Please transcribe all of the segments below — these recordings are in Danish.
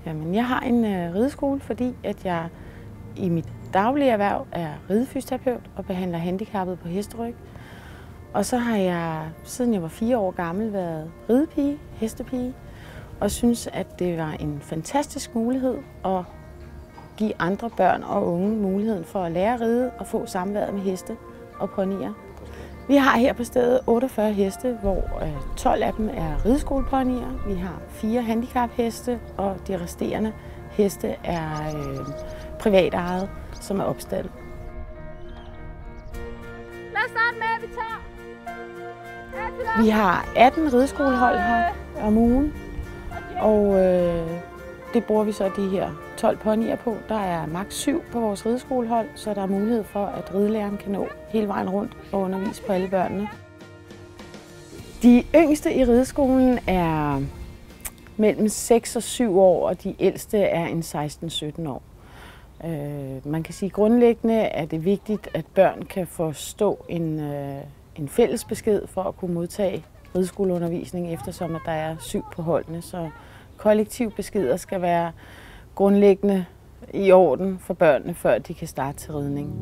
Jamen, jeg har en rideskole, fordi at jeg i mit daglige erhverv er ridefysioterapeut og behandler handicappede på hesteryg. Og så har jeg, siden jeg var 4 år gammel, været ridepige, hestepige, og synes, at det var en fantastisk mulighed at give andre børn og unge muligheden for at lære at ride og få samværet med heste og ponyer. Vi har her på stedet 48 heste, hvor 12 af dem er rideskoleponyer. Vi har 4 handicapheste, og de resterende heste er privatejet, som er opstaldet. Lad os starte med, at vi tager. Vi har 18 rideskolehold her om ugen, og det bruger vi så de her 12 ponyer på. Der er maks 7 på vores rideskolehold, så der er mulighed for, at ridelæreren kan nå hele vejen rundt og undervise på alle børnene. De yngste i rideskolen er mellem 6 og 7 år, og de ældste er en 16-17 år. Man kan sige, grundlæggende er det vigtigt, at børn kan forstå en fælles besked for at kunne modtage rideskoleundervisning, eftersom at der er 7 på holdene. Så kollektiv beskeder skal være grundlæggende i orden for børnene, før de kan starte til ridning.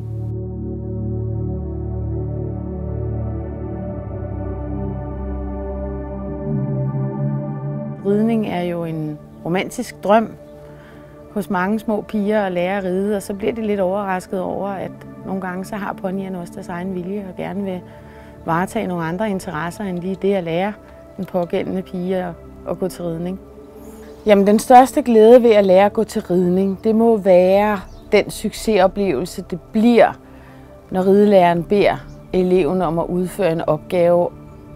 Ridning er jo en romantisk drøm hos mange små piger at lære at ride, og så bliver de lidt overrasket over, at nogle gange så har ponyerne også deres egen vilje og gerne vil varetage nogle andre interesser end lige det at lære den pågældende pige at gå til ridning. Jamen, den største glæde ved at lære at gå til ridning, det må være den succesoplevelse, det bliver, når ridelæreren beder eleven om at udføre en opgave,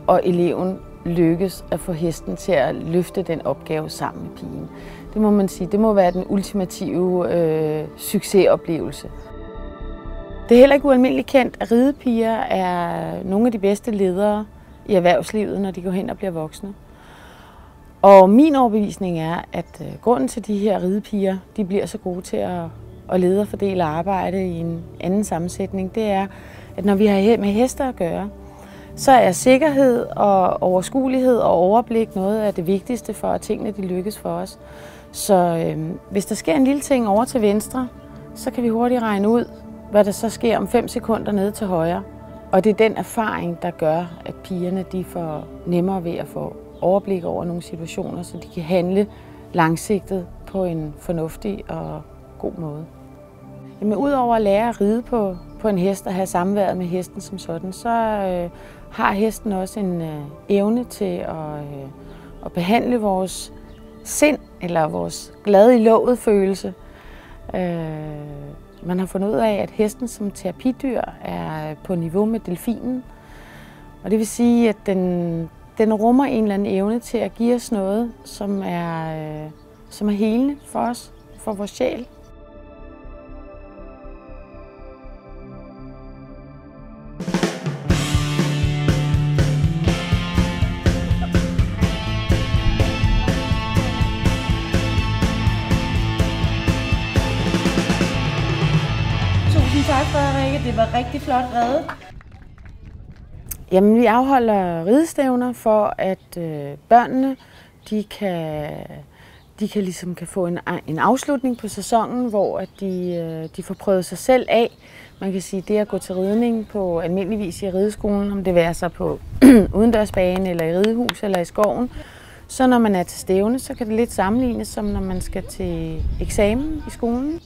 og eleven lykkes at få hesten til at løfte den opgave sammen med pigen. Det må man sige, det må være den ultimative succesoplevelse. Det er heller ikke ualmindeligt kendt, at ridepiger er nogle af de bedste ledere i erhvervslivet, når de går hen og bliver voksne. Og min overbevisning er, at grunden til de her ridepiger, de bliver så gode til at lede og fordele arbejde i en anden sammensætning, det er, at når vi har med hester at gøre, så er sikkerhed og overskuelighed og overblik noget af det vigtigste for, at tingene de lykkes for os. Så hvis der sker en lille ting over til venstre, så kan vi hurtigt regne ud, hvad der så sker om 5 sekunder nede til højre. Og det er den erfaring, der gør, at pigerne de får nemmere ved at få overblik over nogle situationer, så de kan handle langsigtet på en fornuftig og god måde. Jamen, udover at lære at ride på en hest og have samværet med hesten som sådan, så har hesten også en evne til at behandle vores sind eller vores glade i låget følelse. Man har fundet ud af, at hesten som terapidyr er på niveau med delfinen. Og det vil sige, at den rummer en eller anden evne til at give os noget, som er helende for os, for vores sjæl. Tusind tak, Frederikke. Det var rigtig flot reddet. Jamen, vi afholder ridestævner for, at børnene kan få en afslutning på sæsonen, hvor at de får prøvet sig selv af. Man kan sige, det at gå til ridning på almindelig vis i rideskolen, om det være sig på udendørsbane eller i ridehus eller i skoven. Så når man er til stævne, så kan det lidt sammenlignes som når man skal til eksamen i skolen.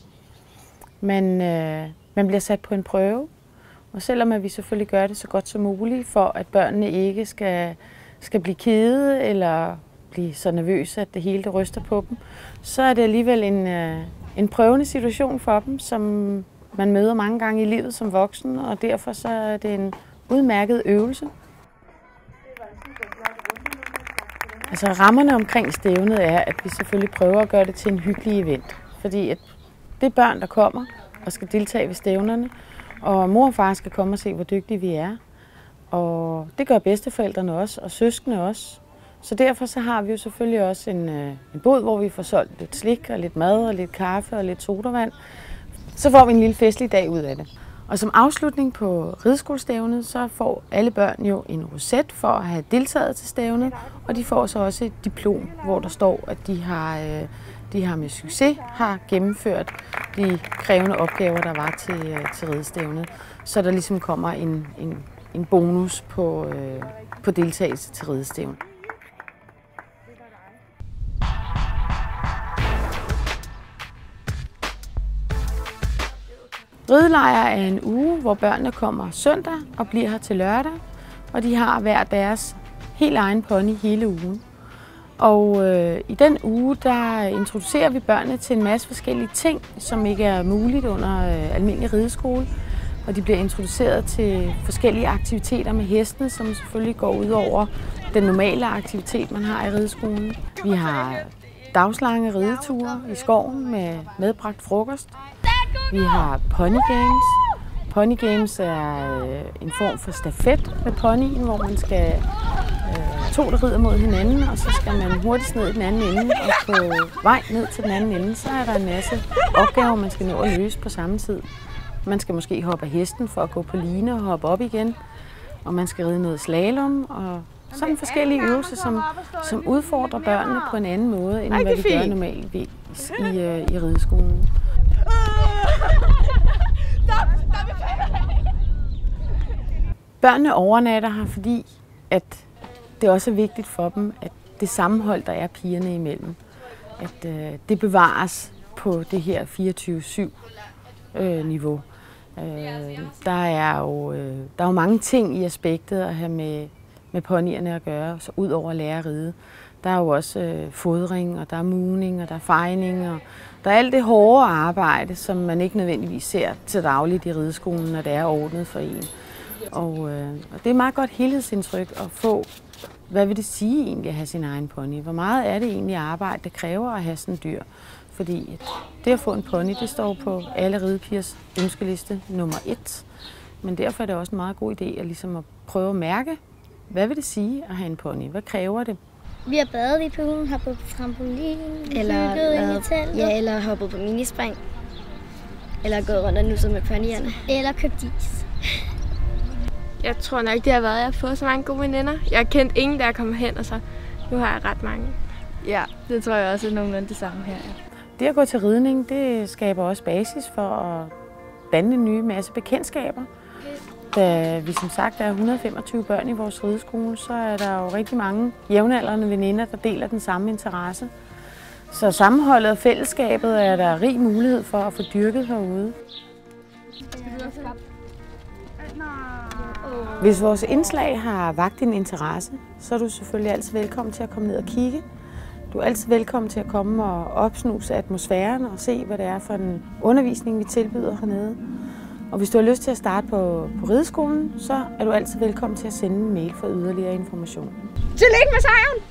Man bliver sat på en prøve. Og selvom at vi selvfølgelig gør det så godt som muligt, for at børnene ikke skal blive kede eller blive så nervøse, at det hele det ryster på dem, så er det alligevel en prøvende situation for dem, som man møder mange gange i livet som voksen, og derfor så er det en udmærket øvelse. Altså rammerne omkring stævnet er, at vi selvfølgelig prøver at gøre det til en hyggelig event, fordi at det er børn, der kommer og skal deltage ved stævnerne, og mor og far skal komme og se, hvor dygtige vi er. Og det gør bedsteforældrene også, og søskende også. Så derfor så har vi jo selvfølgelig også en bod, hvor vi får solgt lidt slik og lidt mad og lidt kaffe og lidt sodavand. Så får vi en lille festlig dag ud af det. Og som afslutning på rideskolestævnet, så får alle børn jo en roset for at have deltaget til stævnet, og de får så også et diplom, hvor der står, at de har med succes har gennemført de krævende opgaver, der var til ridestævnet. Så der ligesom kommer en bonus på deltagelse til ridestævnet. Ridelejr er en uge, hvor børnene kommer søndag og bliver her til lørdag, og de har hver deres helt egen pony hele ugen. Og i den uge, der introducerer vi børnene til en masse forskellige ting, som ikke er muligt under almindelig rideskole. Og de bliver introduceret til forskellige aktiviteter med hestene, som selvfølgelig går ud over den normale aktivitet, man har i rideskolen. Vi har dagslange rideture i skoven med medbragt frokost. Vi har pony games. Pony games er en form for stafet med ponyen, hvor man skal to, der rider mod hinanden, og så skal man hurtigt ned i den anden ende, og på vej ned til den anden ende, så er der en masse opgaver, man skal nå at løse på samme tid. Man skal måske hoppe af hesten for at gå på line og hoppe op igen, og man skal ride noget slalom, og sådan forskellige øvelser, som udfordrer børnene på en anden måde, end hvad vi gør normalvis i rideskolen. Børnene overnatter her, fordi at det også er vigtigt for dem, at det sammenhold, der er pigerne imellem, at det bevares på det her 24/7-niveau. Der er jo mange ting i aspektet at have med ponyerne at gøre, så ud over at lære at ride. Der er jo også fodring, og der er mooning, og der er fejning, og der er alt det hårde arbejde, som man ikke nødvendigvis ser til dagligt i rideskolen, når det er ordnet for en. Og det er et meget godt helhedsindtryk at få, hvad vil det sige egentlig at have sin egen pony? Hvor meget er det egentlig arbejde, det kræver at have sådan et dyr? Fordi det at få en pony, det står på alle ridepigers ønskeliste nummer 1. Men derfor er det også en meget god idé at, ligesom at prøve at mærke, hvad vil det sige at have en pony? Hvad kræver det? Vi har badet i poolen, hoppet på trampolin, eller hoppet på minispring. Eller gået rundt og nusset med ponyerne. Eller købt is. Jeg tror nok, det har været, at jeg har fået så mange gode veninder. Jeg har kendt ingen, der er kommet hen, og så nu har jeg ret mange. Ja, det tror jeg også er nogenlunde det samme her. Ja. Det at gå til ridning, det skaber også basis for at danne en ny masse bekendtskaber. Da vi som sagt er 125 børn i vores rideskole, så er der jo rigtig mange jævnaldrende veninder, der deler den samme interesse. Så sammenholdet og fællesskabet er der rig mulighed for at få dyrket herude. Hvis vores indslag har vakt din interesse, så er du selvfølgelig altid velkommen til at komme ned og kigge. Du er altid velkommen til at komme og opsnuse atmosfæren og se, hvad det er for en undervisning, vi tilbyder hernede. Og hvis du har lyst til at starte på rideskolen, så er du altid velkommen til at sende en mail for yderligere information. Tillykke med sejren!